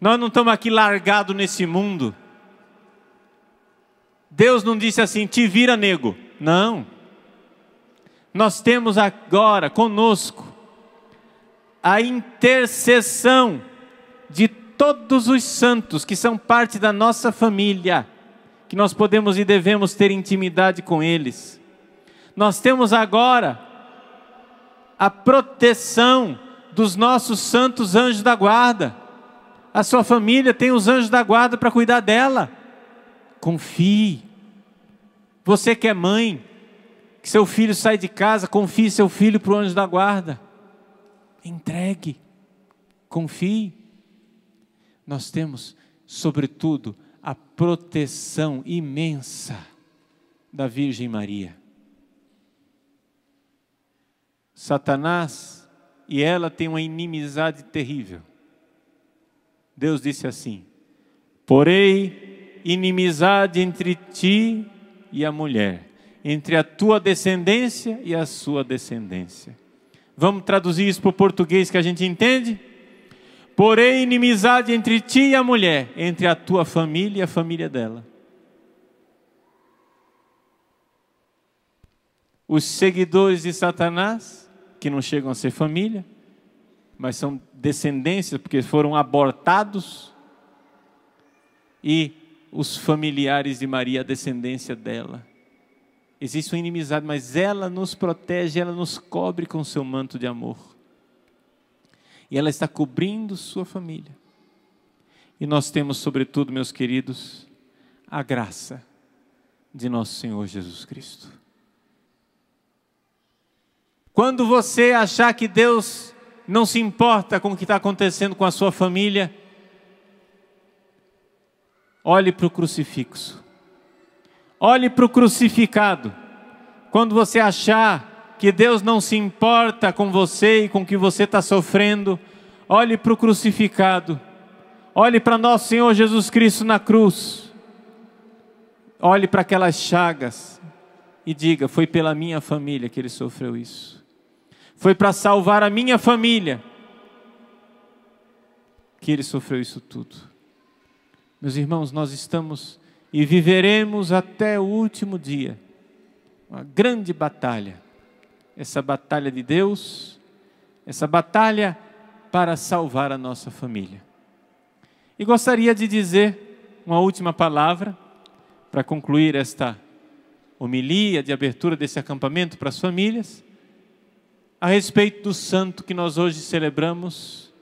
Nós não estamos aqui largados nesse mundo. Deus não disse assim: te vira, nego. Não. Nós temos agora conosco a intercessão de todos os santos que são parte da nossa família, que nós podemos e devemos ter intimidade com eles. Nós temos agora a proteção dos nossos santos anjos da guarda. A sua família tem os anjos da guarda para cuidar dela. Confie. Você que é mãe, que seu filho sai de casa, confie seu filho para o anjo da guarda. Entregue. Confie. Nós temos, sobretudo, a proteção imensa da Virgem Maria. Satanás e ela têm uma inimizade terrível. Deus disse assim: porém inimizade entre ti e a mulher, entre a tua descendência e a sua descendência. Vamos traduzir isso para o português que a gente entende? Porém inimizade entre ti e a mulher, entre a tua família e a família dela. Os seguidores de Satanás, que não chegam a ser família, mas são descendências, porque foram abortados, e os familiares de Maria, a descendência dela. Existe uma inimizade, mas ela nos protege, ela nos cobre com seu manto de amor. E ela está cobrindo sua família. E nós temos, sobretudo, meus queridos, a graça de nosso Senhor Jesus Cristo. Quando você achar que Deus não se importa com o que está acontecendo com a sua família, olhe para o crucifixo. Olhe para o crucificado. Quando você achar que Deus não se importa com você e com o que você está sofrendo, olhe para o crucificado. Olhe para nosso Senhor Jesus Cristo na cruz. Olhe para aquelas chagas e diga: foi pela minha família que Ele sofreu isso. Foi para salvar a minha família que Ele sofreu isso tudo. Meus irmãos, nós estamos e viveremos até o último dia uma grande batalha. Essa batalha de Deus, essa batalha para salvar a nossa família. E gostaria de dizer uma última palavra para concluir esta homilia de abertura desse acampamento para as famílias, a respeito do santo que nós hoje celebramos,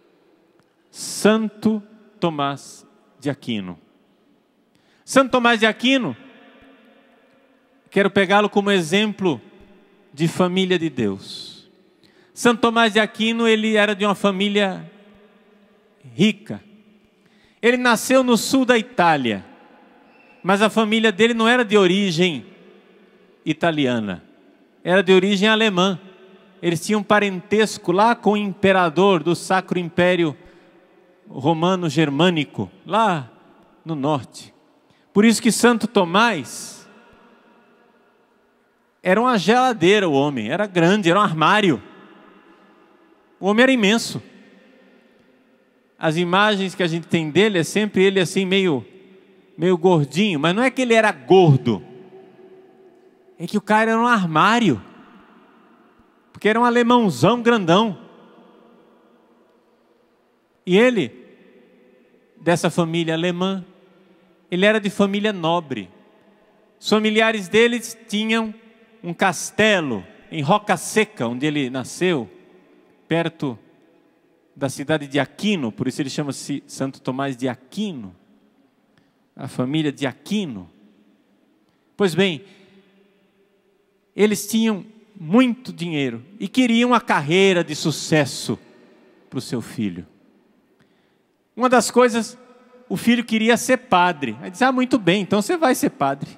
Santo Tomás de Aquino. Santo Tomás de Aquino, quero pegá-lo como exemplo de família de Deus. Santo Tomás de Aquino, ele era de uma família rica. Ele nasceu no sul da Itália, mas a família dele não era de origem italiana, era de origem alemã. Eles tinham parentesco lá com o imperador do Sacro Império Romano Germânico, lá no norte. Por isso que Santo Tomás era uma geladeira, o homem, era grande, era um armário. O homem era imenso. As imagens que a gente tem dele é sempre ele assim meio gordinho, mas não é que ele era gordo, é que o cara era um armário, porque era um alemãozão grandão. E ele, dessa família alemã, ele era de família nobre. Os familiares deles tinham um castelo em Roca Seca, onde ele nasceu, perto da cidade de Aquino, por isso ele chama-se Santo Tomás de Aquino, a família de Aquino. Pois bem, eles tinham muito dinheiro e queriam a carreira de sucesso para o seu filho. Uma das coisas, o filho queria ser padre. Aí disse: muito bem, então você vai ser padre.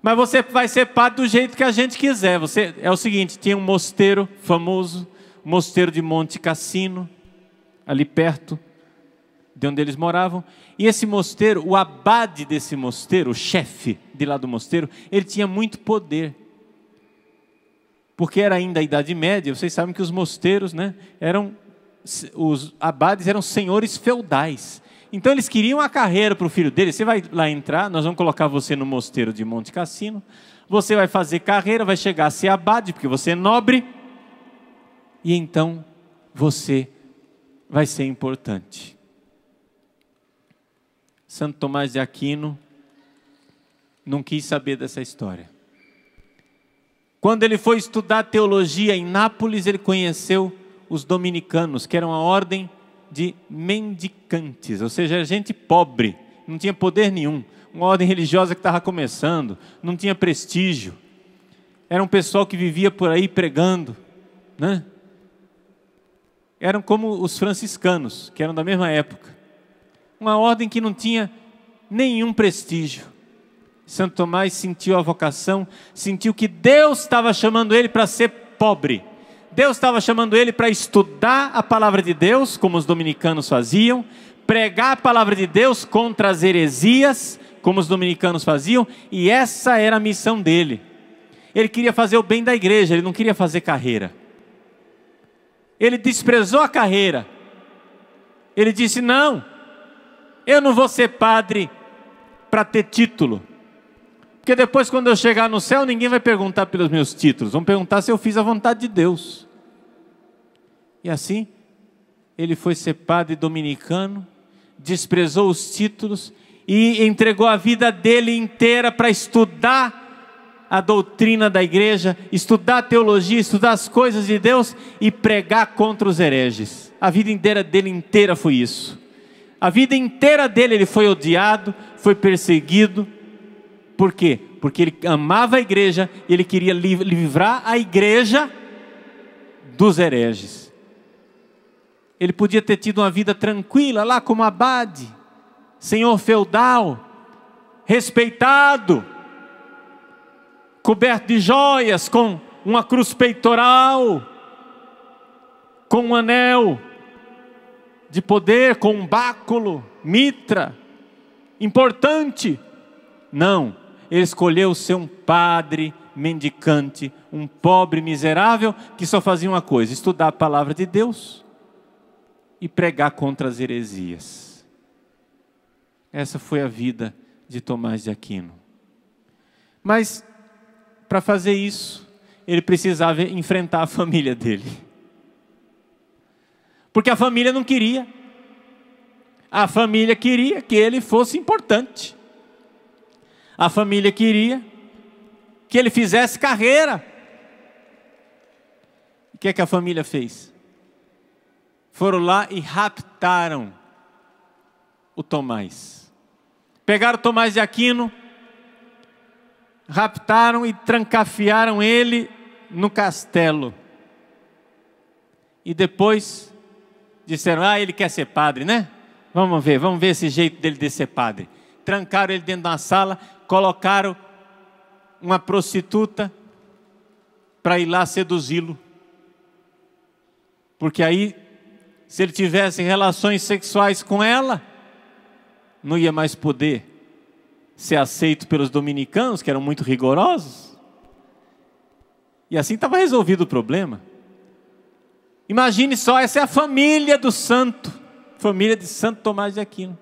Mas você vai ser padre do jeito que a gente quiser. É o seguinte, tinha um mosteiro famoso, o mosteiro de Monte Cassino, ali perto de onde eles moravam. E esse mosteiro, o abade desse mosteiro, o chefe de lá do mosteiro, ele tinha muito poder. Porque era ainda a Idade Média, vocês sabem que os mosteiros, né, os abades eram senhores feudais. Então eles queriam a carreira para o filho dele. Você vai lá entrar, nós vamos colocar você no mosteiro de Monte Cassino, você vai fazer carreira, vai chegar a ser abade, porque você é nobre, e então você vai ser importante. Santo Tomás de Aquino não quis saber dessa história. Quando ele foi estudar teologia em Nápoles, ele conheceu os dominicanos, que eram a ordem de mendicantes, ou seja, gente pobre, não tinha poder nenhum, uma ordem religiosa que estava começando, não tinha prestígio, era um pessoal que vivia por aí pregando, né? Eram como os franciscanos, que eram da mesma época, uma ordem que não tinha nenhum prestígio. Santo Tomás sentiu a vocação, sentiu que Deus estava chamando ele para ser pobre. Deus estava chamando ele para estudar a palavra de Deus, como os dominicanos faziam, pregar a palavra de Deus contra as heresias, como os dominicanos faziam, e essa era a missão dele. Ele queria fazer o bem da igreja, ele não queria fazer carreira. Ele desprezou a carreira. Ele disse: não, eu não vou ser padre para ter título. Porque depois, quando eu chegar no céu, ninguém vai perguntar pelos meus títulos. Vão perguntar se eu fiz a vontade de Deus. E assim, ele foi ser padre dominicano, desprezou os títulos e entregou a vida dele inteira para estudar a doutrina da igreja, estudar a teologia, estudar as coisas de Deus e pregar contra os hereges. A vida inteira dele inteira foi isso. A vida inteira dele ele foi odiado, foi perseguido. Por quê? Porque ele amava a igreja e ele queria livrar a igreja dos hereges. Ele podia ter tido uma vida tranquila lá como abade, senhor feudal, respeitado, coberto de joias, com uma cruz peitoral, com um anel de poder, com um báculo, mitra, importante. Não, ele escolheu ser um padre mendicante, um pobre miserável, que só fazia uma coisa: estudar a palavra de Deus e pregar contra as heresias. Essa foi a vida de Tomás de Aquino. Mas, para fazer isso, ele precisava enfrentar a família dele. Porque a família não queria. A família queria que ele fosse importante. A família queria que ele fizesse carreira. O que é que a família fez? Foram lá e raptaram o Tomás. Pegaram Tomás de Aquino, raptaram e trancafiaram ele no castelo. E depois disseram: ele quer ser padre, né? Vamos ver esse jeito dele de ser padre. Trancaram ele dentro de uma sala, colocaram uma prostituta para ir lá seduzi-lo. Porque aí, se ele tivesse relações sexuais com ela, não ia mais poder ser aceito pelos dominicanos, que eram muito rigorosos. E assim estava resolvido o problema. Imagine só, essa é a família do santo, família de Santo Tomás de Aquino.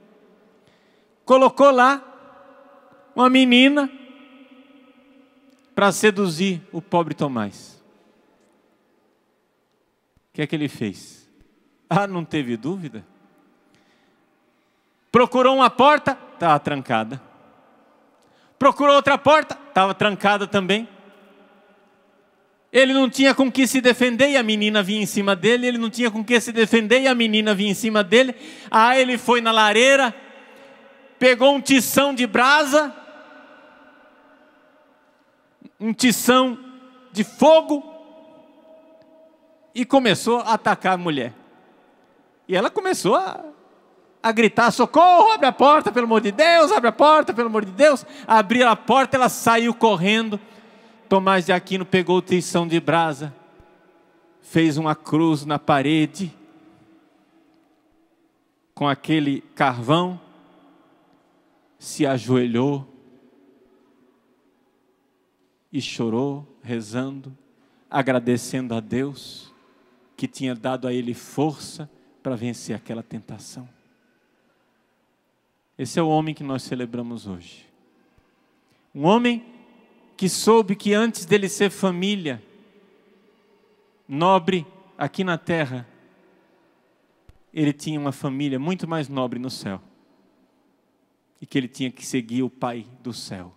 Colocou lá uma menina para seduzir o pobre Tomás. O que é que ele fez? Não teve dúvida. Procurou uma porta, estava trancada. Procurou outra porta, estava trancada também. Ele não tinha com que se defender e a menina vinha em cima dele. Ele não tinha com que se defender e a menina vinha em cima dele. Ele foi na lareira, pegou um tição de brasa, um tição de fogo, e começou a atacar a mulher. E ela começou a gritar: socorro, abre a porta, pelo amor de Deus, abre a porta, pelo amor de Deus. Abriu a porta, ela saiu correndo. Tomás de Aquino pegou o tição de brasa, fez uma cruz na parede, com aquele carvão, se ajoelhou e chorou, rezando, agradecendo a Deus que tinha dado a ele força para vencer aquela tentação. Esse é o homem que nós celebramos hoje. Um homem que soube que antes dele ser família nobre aqui na terra, ele tinha uma família muito mais nobre no céu. E que ele tinha que seguir o Pai do céu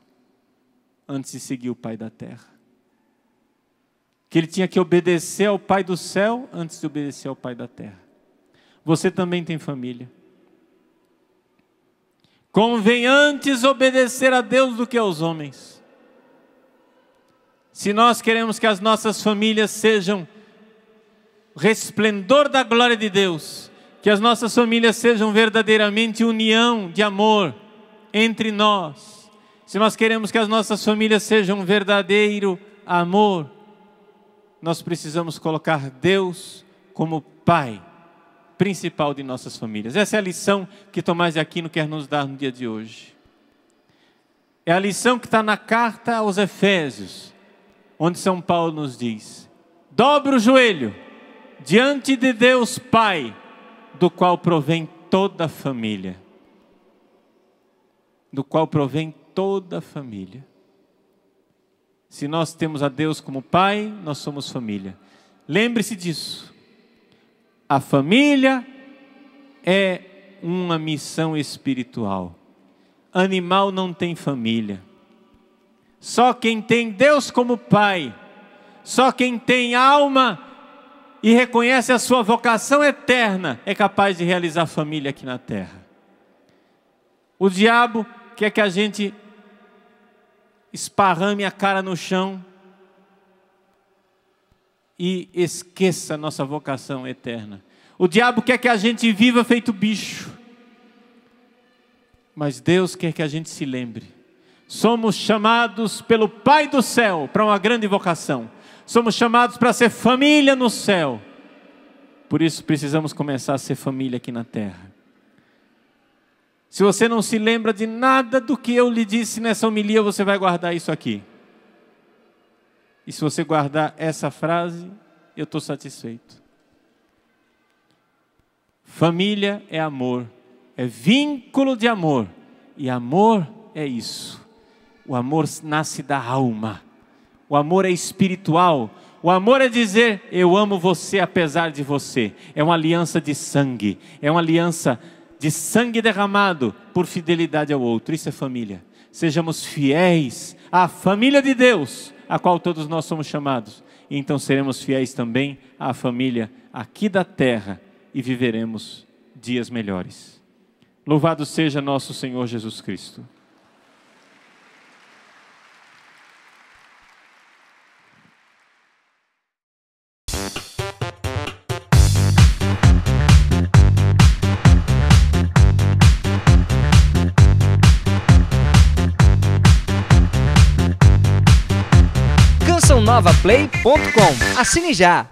antes de seguir o Pai da terra. Que ele tinha que obedecer ao Pai do céu antes de obedecer ao Pai da terra. Você também tem família. Convém antes obedecer a Deus do que aos homens. Se nós queremos que as nossas famílias sejam resplendor da glória de Deus, que as nossas famílias sejam verdadeiramente união de amor entre nós, se nós queremos que as nossas famílias sejam um verdadeiro amor, nós precisamos colocar Deus como Pai principal de nossas famílias. Essa é a lição que Tomás de Aquino quer nos dar no dia de hoje. É a lição que está na carta aos Efésios, onde São Paulo nos diz: dobra o joelho diante de Deus Pai, do qual provém toda a família. Do qual provém toda a família. Se nós temos a Deus como Pai, nós somos família. Lembre-se disso. A família é uma missão espiritual. Animal não tem família. Só quem tem Deus como Pai, só quem tem alma e reconhece a sua vocação eterna, é capaz de realizar família aqui na terra. O diabo quer que a gente esparrame a cara no chão e esqueça a nossa vocação eterna. O diabo quer que a gente viva feito bicho. Mas Deus quer que a gente se lembre. Somos chamados pelo Pai do céu para uma grande vocação. Somos chamados para ser família no céu. Por isso precisamos começar a ser família aqui na terra. Se você não se lembra de nada do que eu lhe disse nessa homilia, você vai guardar isso aqui. E se você guardar essa frase, eu estou satisfeito. Família é amor, é vínculo de amor. E amor é isso. O amor nasce da alma. O amor é espiritual. O amor é dizer, eu amo você apesar de você. É uma aliança de sangue. É uma aliança de sangue derramado por fidelidade ao outro. Isso é família. Sejamos fiéis à família de Deus, a qual todos nós somos chamados. E então seremos fiéis também à família aqui da terra e viveremos dias melhores. Louvado seja nosso Senhor Jesus Cristo. CançãoNovaPlay.com. Assine já!